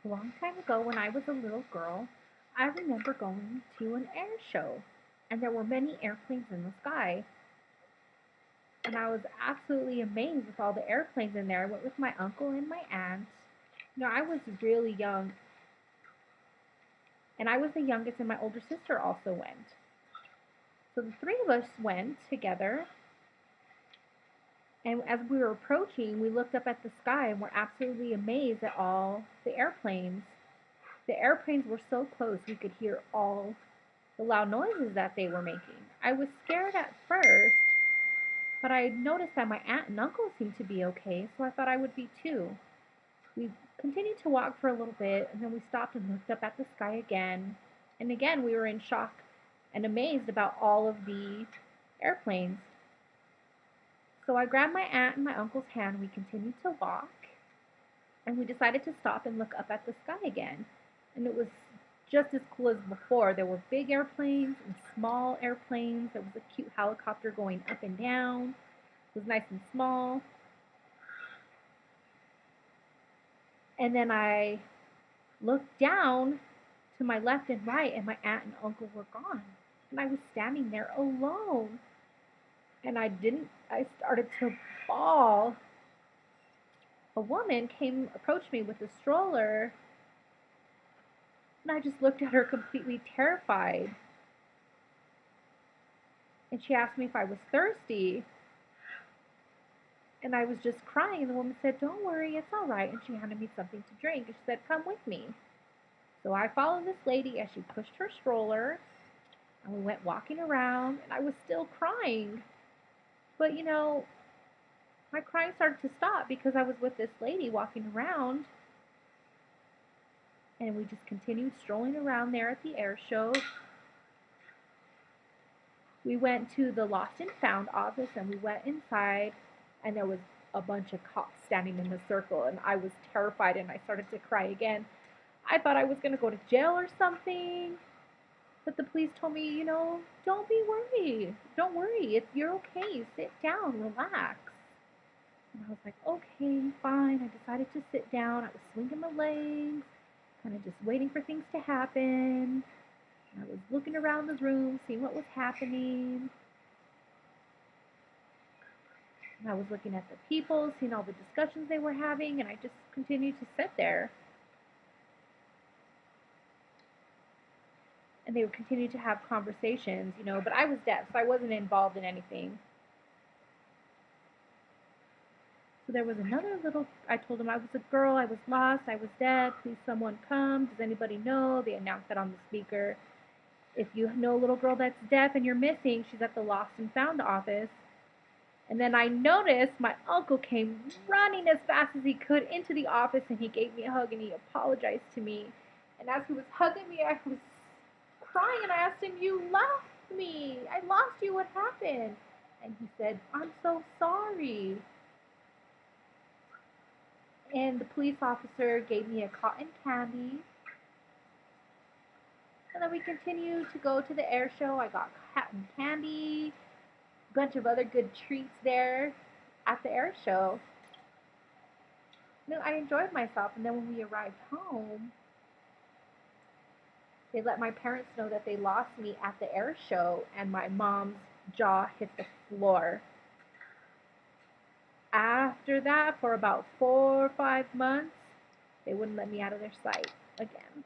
A long time ago, when I was a little girl, I remember going to an air show, and there were many airplanes in the sky. And I was absolutely amazed with all the airplanes in there. I went with my uncle and my aunt. I was really young, and I was the youngest, and my older sister also went. So the three of us went together, and as we were approaching, we looked up at the sky and were absolutely amazed at all the airplanes. The airplanes were so close we could hear all the loud noises that they were making. I was scared at first, but I noticed that my aunt and uncle seemed to be okay, so I thought I would be too. We continued to walk for a little bit, and then we stopped and looked up at the sky again. And again, we were in shock and amazed about all of the airplanes. So I grabbed my aunt and my uncle's hand, and we continued to walk, and we decided to stop and look up at the sky again. And it was just as cool as before. There were big airplanes and small airplanes. There was a cute helicopter going up and down. It was nice and small. And then I looked down to my left and right, and my aunt and uncle were gone. And I was standing there alone. And I started to bawl. A woman approached me with a stroller, and I just looked at her completely terrified. And she asked me if I was thirsty, and I was just crying. And the woman said, "Don't worry, it's all right." And she handed me something to drink, and she said, "Come with me." So I followed this lady as she pushed her stroller, and we went walking around, and I was still crying. But my crying started to stop because I was with this lady walking around, and we just continued strolling around there at the air show. We went to the Lost and Found office, and we went inside, and there was a bunch of cops standing in a circle, and I was terrified, and I started to cry again. I thought I was going to go to jail or something, but the police told me, don't be worried. Don't worry. If you're okay, sit down, relax. And I was like, okay, fine. I decided to sit down. I was swinging my legs, kind of just waiting for things to happen. I was looking around the room, seeing what was happening. And I was looking at the people, seeing all the discussions they were having, and I just continued to sit there. And they would continue to have conversations, but I was deaf, so I wasn't involved in anything. So there was another I told them I was a girl, I was lost, I was deaf, please someone come, does anybody know? They announced that on the speaker. If you know a little girl that's deaf and you're missing, she's at the Lost and Found office. And then I noticed my uncle came running as fast as he could into the office, and he gave me a hug and he apologized to me. And as he was hugging me, I was crying, and I asked him, "You left me. I lost you. What happened?" And he said, "I'm so sorry." And the police officer gave me a cotton candy. And then we continued to go to the air show. I got cotton candy, a bunch of other good treats there at the air show. I enjoyed myself. And then when we arrived home, they let my parents know that they lost me at the air show, and my mom's jaw hit the floor. After that, for about 4 or 5 months, they wouldn't let me out of their sight again.